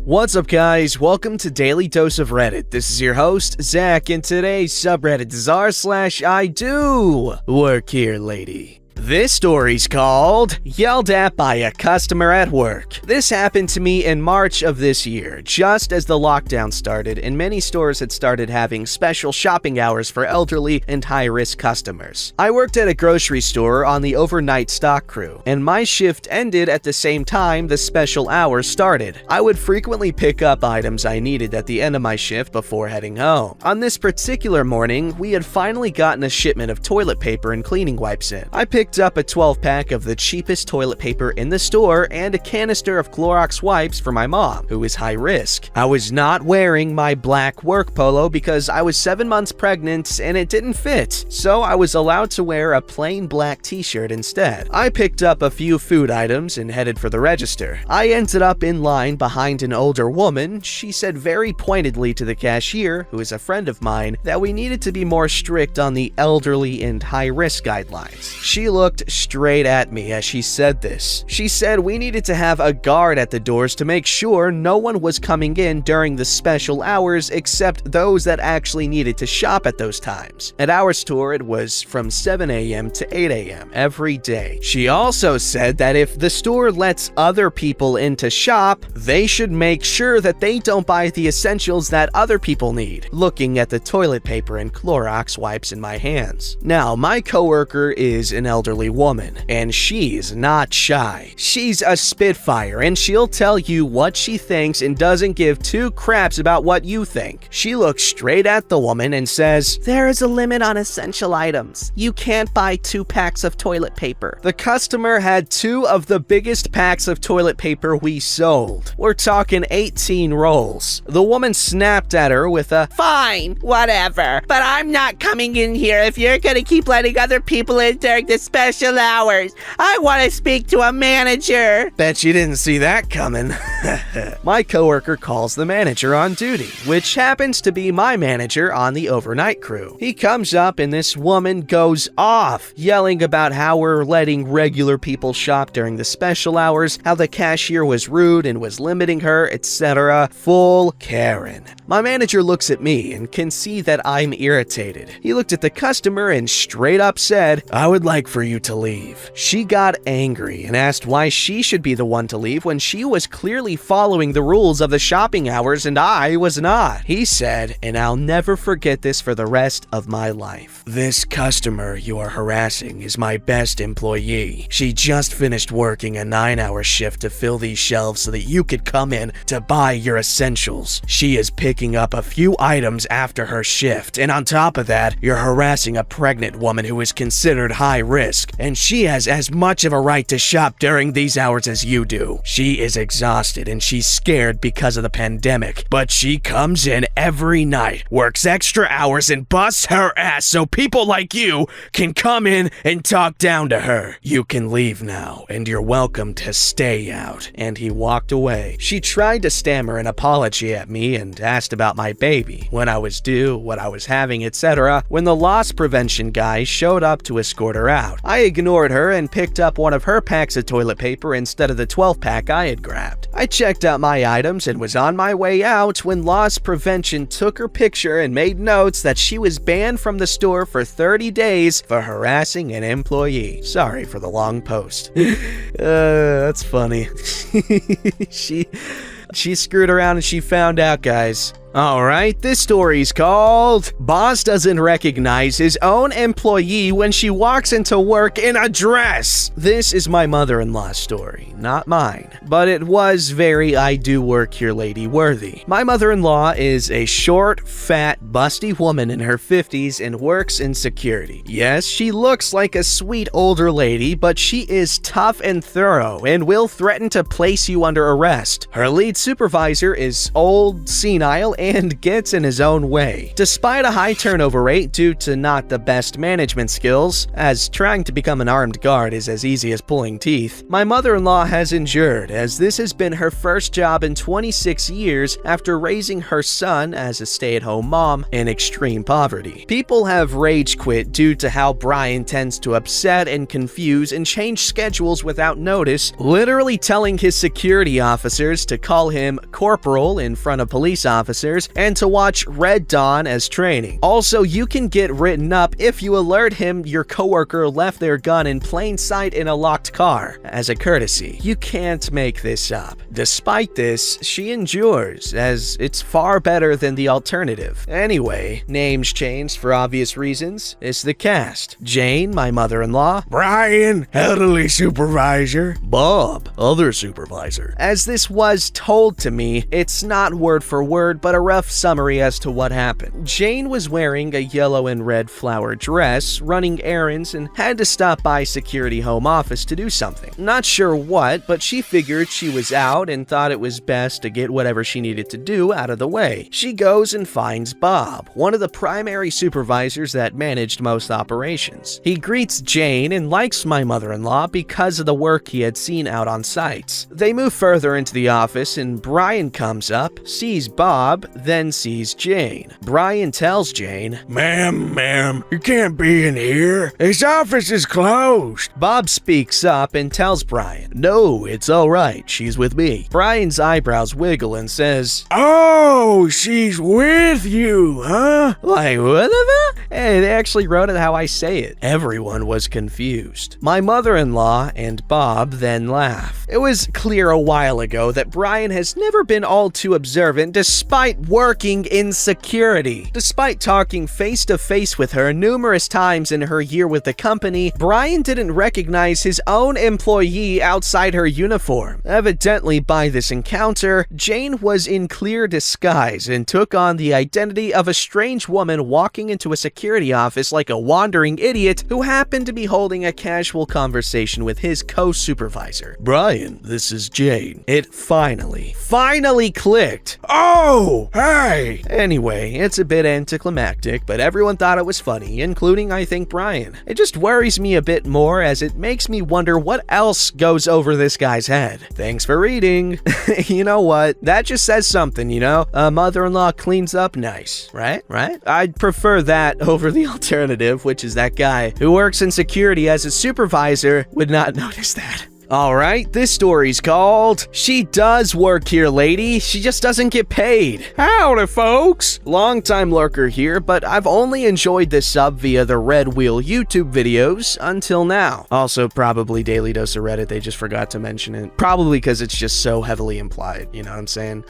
What's up, guys? Welcome to Daily Dose of Reddit. This is your host, Zach, and today's subreddit is r/IDoWorkHereLady. This story's called Yelled At by a Customer at Work. This happened to me in March of this year, just as the lockdown started and many stores had started having special shopping hours for elderly and high-risk customers. I worked at a grocery store on the overnight stock crew, and my shift ended at the same time the special hours started. I would frequently pick up items I needed at the end of my shift before heading home. On this particular morning, we had finally gotten a shipment of toilet paper and cleaning wipes in. I picked up a 12-pack of the cheapest toilet paper in the store and a canister of Clorox wipes for my mom, who is high risk. I was not wearing my black work polo because I was 7 months pregnant and it didn't fit, so I was allowed to wear a plain black t-shirt instead. I picked up a few food items and headed for the register. I ended up in line behind an older woman. She said very pointedly to the cashier, who is a friend of mine, that we needed to be more strict on the elderly and high-risk guidelines. She looked straight at me as she said this. She said we needed to have a guard at the doors to make sure no one was coming in during the special hours except those that actually needed to shop at those times. At our store, it was from 7 a.m. to 8 a.m. every day. She also said that if the store lets other people in to shop, they should make sure that they don't buy the essentials that other people need. Looking at the toilet paper and Clorox wipes in my hands. Now, my coworker is an elderly woman, and she's not shy. She's a spitfire, and she'll tell you what she thinks and doesn't give two craps about what you think. She looks straight at the woman and says, "There is a limit on essential items. You can't buy 2 packs of toilet paper." The customer had 2 of the biggest packs of toilet paper we sold. We're talking 18 rolls. The woman snapped at her with a, "Fine, whatever, but I'm not coming in here if you're gonna keep letting other people in during the special hours. I want to speak to a manager." Bet you didn't see that coming. My coworker calls the manager on duty, which happens to be my manager on the overnight crew. He comes up and this woman goes off, yelling about how we're letting regular people shop during the special hours, how the cashier was rude and was limiting her, etc. Full Karen. My manager looks at me and can see that I'm irritated. He looked at the customer and straight up said, "I would like for you to leave." She got angry and asked why she should be the one to leave when she was clearly following the rules of the shopping hours and I was not. He said, and I'll never forget this for the rest of my life, "This customer you are harassing is my best employee. She just finished working a 9-hour shift to fill these shelves so that you could come in to buy your essentials. She is picking up a few items after her shift, and on top of that, you're harassing a pregnant woman who is considered high risk, and she has as much of a right to shop during these hours as you do. She is exhausted and she's scared because of the pandemic, but she comes in every night, works extra hours, and busts her ass so people like you can come in and talk down to her. You can leave now, and you're welcome to stay out." And he walked away. She tried to stammer an apology at me and asked about my baby, when I was due, what I was having, etc. when the loss prevention guy showed up to escort her out. I ignored her and picked up one of her packs of toilet paper instead of the 12-pack I had grabbed. I checked out my items and was on my way out when loss prevention took her picture and made notes that she was banned from the store for 30 days for harassing an employee. Sorry for the long post. That's funny. She screwed around and she found out, guys. Alright, this story's called Boss Doesn't Recognize His Own Employee When She Walks Into Work in a Dress. This is my mother-in-law's story, not mine, but it was very IDoWorkHereLady worthy. My mother-in-law is a short, fat, busty woman in her 50s and works in security. Yes, she looks like a sweet older lady, but she is tough and thorough and will threaten to place you under arrest. Her lead supervisor is old, senile, and gets in his own way. Despite a high turnover rate due to not the best management skills, as trying to become an armed guard is as easy as pulling teeth, my mother-in-law has endured, as this has been her first job in 26 years after raising her son as a stay-at-home mom in extreme poverty. People have rage quit due to how Brian tends to upset and confuse and change schedules without notice, literally telling his security officers to call him corporal in front of police officers and to watch Red Dawn as training. Also, you can get written up if you alert him your coworker left their gun in plain sight in a locked car. As a courtesy, you can't make this up. Despite this, she endures, as it's far better than the alternative. Anyway, names changed for obvious reasons. It's the cast. Jane, my mother-in-law. Brian, elderly supervisor. Bob, other supervisor. As this was told to me, it's not word for word, but a rough summary as to what happened. Jane was wearing a yellow and red flower dress, running errands, and had to stop by security home office to do something. Not sure what, but she figured she was out and thought it was best to get whatever she needed to do out of the way. She goes and finds Bob, one of the primary supervisors that managed most operations. He greets Jane and likes my mother-in-law because of the work he had seen out on sites. They move further into the office and Brian comes up, sees Bob, then sees Jane. Brian tells Jane, Ma'am, you can't be in here. This office is closed. Bob speaks up and tells Brian, no, it's alright, she's with me. Brian's eyebrows wiggle and says, Oh, she's with you, huh? like, what the fuck? Hey, they actually wrote it how I say it. Everyone was confused. My mother-in-law and Bob then laugh. It was clear a while ago that Brian has never been all too observant despite working in security. Despite talking face-to-face with her numerous times in her year with the company, Brian didn't recognize his own employee outside her uniform. Evidently, by this encounter, Jane was in clear disguise and took on the identity of a strange woman walking into a security office like a wandering idiot who happened to be holding a casual conversation with his co-supervisor. Brian, this is Jane. It finally clicked. Oh, hey. Anyway, it's a bit anticlimactic, but everyone thought it was funny, including, I think, Brian. It just worries me a bit more as it makes me wonder what else goes over this guy's head. Thanks for reading. You know what? That just says something, you know? A mother-in-law cleans up nice, right? I'd prefer that over the alternative, which is that guy who works in security as a supervisor would not notice that. Alright, this story's called She Does Work Here Lady, She Just Doesn't Get Paid. Howdy, folks. Long-time lurker here, but I've only enjoyed this sub via the Red Wheel YouTube videos until now. Also, probably Daily Dose of Reddit, they just forgot to mention it. Probably because it's just so heavily implied, you know what I'm saying?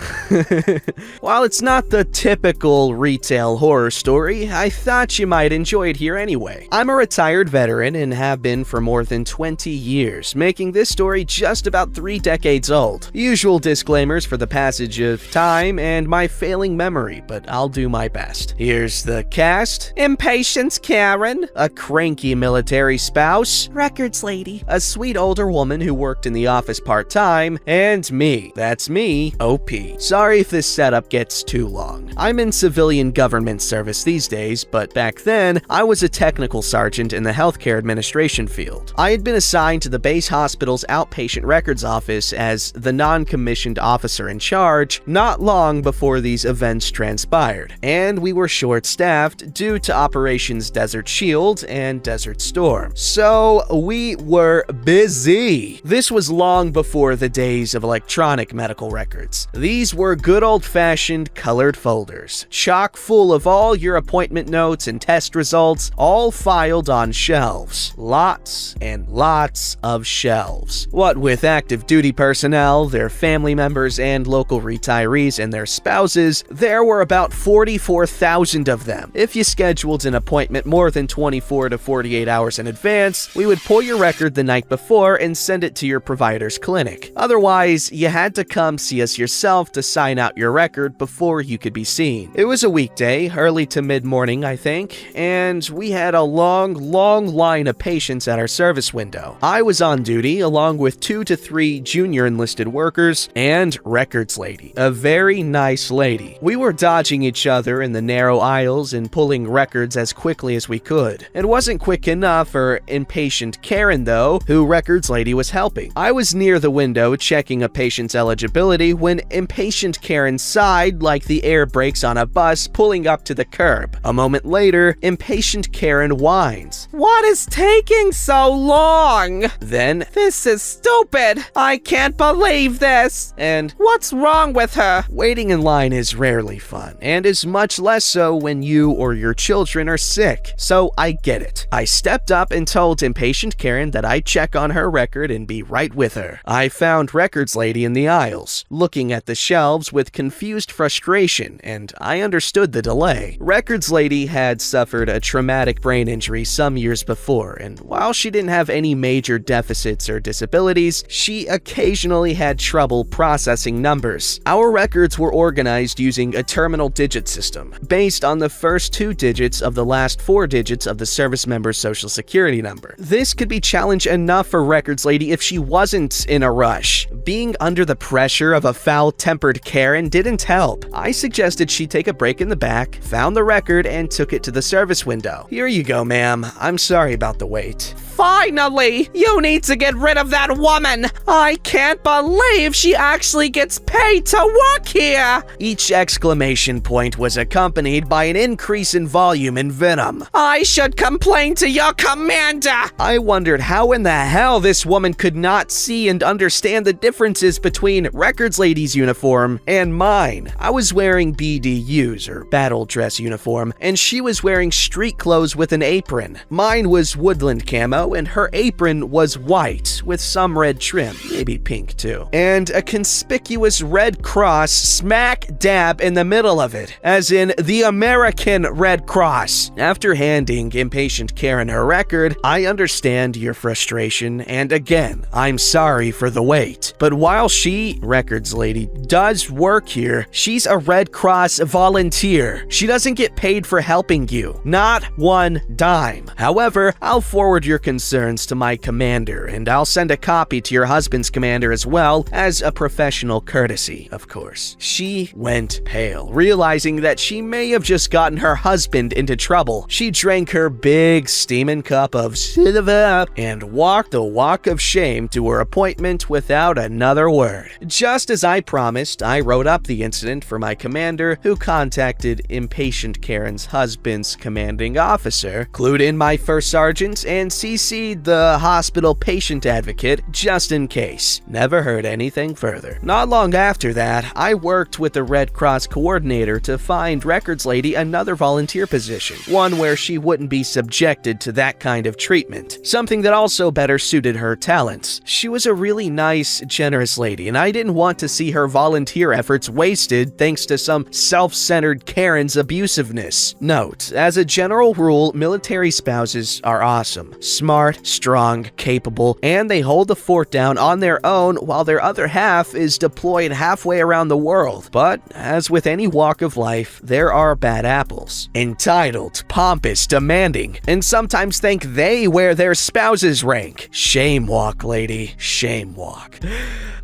While it's not the typical retail horror story, I thought you might enjoy it here anyway. I'm a retired veteran and have been for more than 20 years, making this story just about 3 decades old. Usual disclaimers for the passage of time and my failing memory, but I'll do my best. Here's the cast. Impatience Karen, a cranky military spouse, records lady, a sweet older woman who worked in the office part-time, and me. That's me, OP. Sorry if this setup gets too long. I'm in civilian government service these days, but back then, I was a technical sergeant in the healthcare administration field. I had been assigned to the base hospital's outpatient records office as the non-commissioned officer in charge not long before these events transpired, and we were short-staffed due to Operations Desert Shield and Desert Storm. So we were busy. This was long before the days of electronic medical records. These were good old-fashioned colored folders, chock full of all your appointment notes and test results, all filed on shelves. Lots and lots of shelves. What with active duty personnel, their family members, and local retirees and their spouses, there were about 44,000 of them. If you scheduled an appointment more than 24 to 48 hours in advance, we would pull your record the night before and send it to your provider's clinic. Otherwise, you had to come see us yourself to sign out your record before you could be seen. It was a weekday, early to mid-morning, I think, and we had a long line of patients at our service window. I was on duty along along with 2 to 3 junior enlisted workers, and Records Lady, a very nice lady. We were dodging each other in the narrow aisles and pulling records as quickly as we could. It wasn't quick enough for impatient Karen, though, who Records Lady was helping. I was near the window checking a patient's eligibility when impatient Karen sighed like the air brakes on a bus pulling up to the curb. A moment later, impatient Karen whines. What is taking so long? Then, This is stupid. I can't believe this. and What's wrong with her? waiting in line is rarely fun, and is much less so when you or your children are sick, so I get it. I stepped up and told impatient Karen that I'd check on her record and be right with her. I found Records Lady in the aisles, looking at the shelves with confused frustration, and I understood the delay. Records Lady had suffered a traumatic brain injury some years before, and while she didn't have any major deficits or disabilities, she occasionally had trouble processing numbers. Our records were organized using a terminal digit system, based on the first 2 digits of the last 4 digits of the service member's social security number. This could be challenge enough for Records Lady if she wasn't in a rush. Being under the pressure of a foul-tempered Karen didn't help. I suggested she take a break in the back, found the record, and took it to the service window. Here you go, ma'am. I'm sorry about the wait. Finally! You need to get rid of that woman! I can't believe she actually gets paid to work here! Each exclamation point was accompanied by an increase in volume and venom. I should complain to your commander! I wondered how in the hell this woman could not see and understand the differences between Records Lady's uniform and mine. I was wearing BDU's, or battle dress uniform, and she was wearing street clothes with an apron. Mine was woodland camo, and her apron was white with some red trim, maybe pink too, and a conspicuous red cross smack dab in the middle of it, as in the American Red Cross. After handing impatient Karen her record, I understand your frustration, and again, I'm sorry for the wait. But while she, Records Lady, does work here, she's a Red Cross volunteer. She doesn't get paid for helping you. Not one dime. However, I'll forward your concerns to my commander, and I'll send a copy to your husband's commander as well, as a professional courtesy, of course. She went pale, realizing that she may have just gotten her husband into trouble. She drank her big steaming cup of silver and walked the walk of shame to her appointment without another word. Just as I promised, I wrote up the incident for my commander, who contacted impatient Karen's husband's commanding officer, clued in my first sergeant, and CC'd the hospital patient advocate just in case. Never heard anything further. Not long after that, I worked with the Red Cross coordinator to find Records Lady another volunteer position, one where she wouldn't be subjected to that kind of treatment, something that also better suited her talents. She was a really nice, generous lady, and I didn't want to see her volunteer efforts wasted thanks to some self-centered Karen's abusiveness. Note, as a general rule, military spouses are awesome, smart, strong, capable, and they hold the fort down on their own while their other half is deployed halfway around the world. But, as with any walk of life, there are bad apples. Entitled, pompous, demanding, and sometimes think they wear their spouse's rank. Shame walk, lady. Shame walk.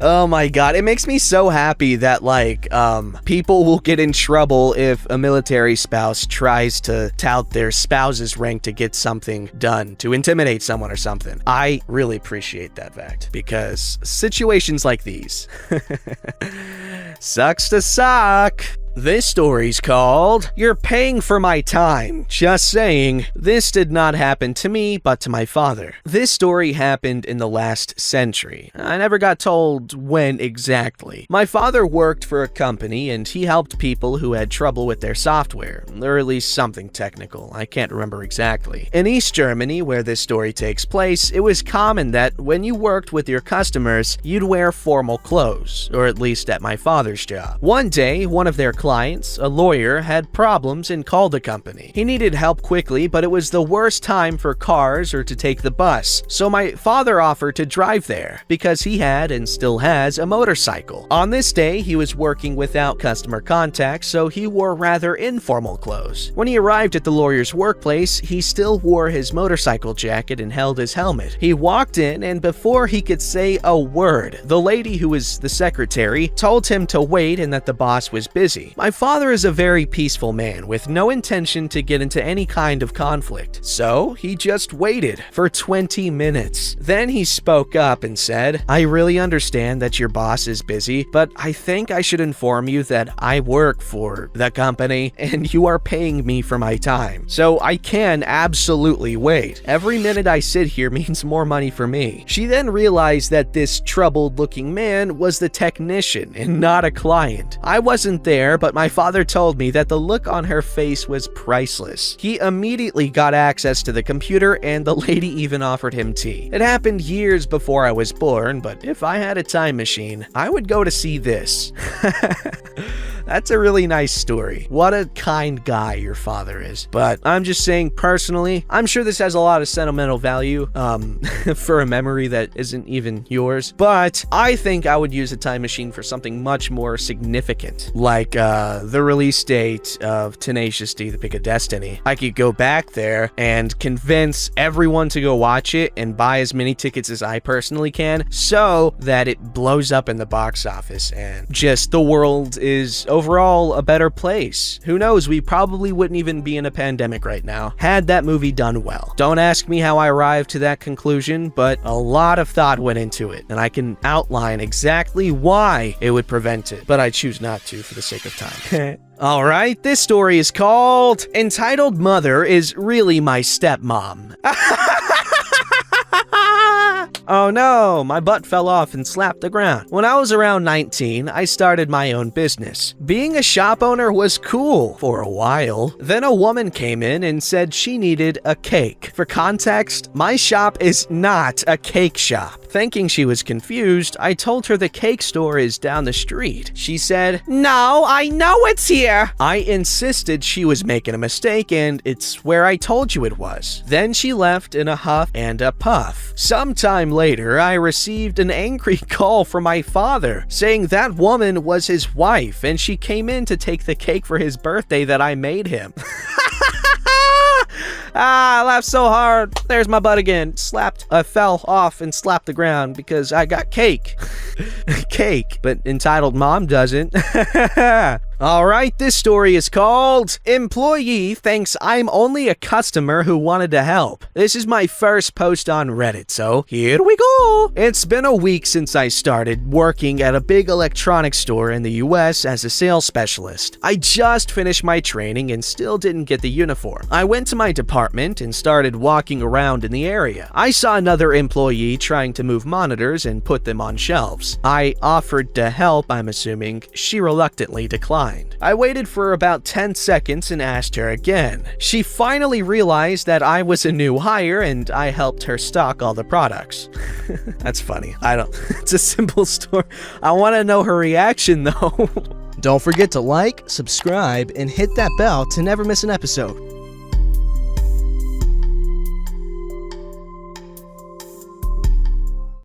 Oh my god, it makes me so happy that, people will get in trouble if a military spouse tries to tout their spouse's rank to get something done, to intimidate someone or something. I really appreciate that fact, because situations like these sucks to suck. This story's called You're Paying for My Time. Just saying, this did not happen to me, but to my father. This story happened in the last century. I never got told when exactly. My father worked for a company, and he helped people who had trouble with their software, or at least something technical. I can't remember exactly. In East Germany, where this story takes place, it was common that when you worked with your customers, you'd wear formal clothes, or at least at my father's job. One day, one of their clients, a lawyer, had problems and called the company. He needed help quickly, but it was the worst time for cars or to take the bus, so my father offered to drive there because he had and still has a motorcycle. On this day, he was working without customer contact, so he wore rather informal clothes. When he arrived at the lawyer's workplace, he still wore his motorcycle jacket and held his helmet. He walked in, and before he could say a word, the lady who was the secretary told him to wait and that the boss was busy. My father is a very peaceful man with no intention to get into any kind of conflict, so he just waited for 20 minutes. Then he spoke up and said, "I really understand that your boss is busy, but I think I should inform you that I work for the company and you are paying me for my time, so I can absolutely wait. Every minute I sit here means more money for me." She then realized that this troubled-looking man was the technician and not a client. I wasn't there, but my father told me that the look on her face was priceless. He immediately got access to the computer and the lady even offered him tea. It happened years before I was born, but if I had a time machine, I would go to see this. That's a really nice story. What a kind guy your father is. But I'm just saying personally, I'm sure this has a lot of sentimental value for a memory that isn't even yours. But I think I would use a time machine for something much more significant, like the release date of Tenacious D, The Pick of Destiny. I could go back there and convince everyone to go watch it and buy as many tickets as I personally can so that it blows up in the box office and just the world is overall a better place. Who knows, we probably wouldn't even be in a pandemic right now had that movie done well. Don't ask me how I arrived to that conclusion, but a lot of thought went into it, and I can outline exactly why it would prevent it, but I choose not to for the sake of time. Alright, this story is called Entitled Mother is Really My Stepmom. Oh no, my butt fell off and slapped the ground. When I was around 19, I started my own business. Being a shop owner was cool for a while. Then a woman came in and said she needed a cake. For context, my shop is not a cake shop. Thinking she was confused, I told her the cake store is down the street. She said, "No, I know it's here." I insisted she was making a mistake and it's where I told you it was. Then she left in a huff and a puff. Sometime later, I received an angry call from my father saying that woman was his wife and she came in to take the cake for his birthday that I made him. I laughed so hard. There's my butt again. I fell off and slapped the ground because I got cake. Cake, but entitled mom doesn't. Alright, this story is called Employee Thinks I'm Only a Customer Who Wanted to Help. This is my first post on Reddit, so here we go. It's been a week since I started working at a big electronics store in the US as a sales specialist. I just finished my training and still didn't get the uniform. I went to my department and started walking around in the area. I saw another employee trying to move monitors and put them on shelves. I offered to help, I'm assuming. She reluctantly declined. I waited for about 10 seconds and asked her again. She finally realized that I was a new hire and I helped her stock all the products. That's funny. It's a simple story. I want to know her reaction though. Don't forget to like, subscribe, and hit that bell to never miss an episode.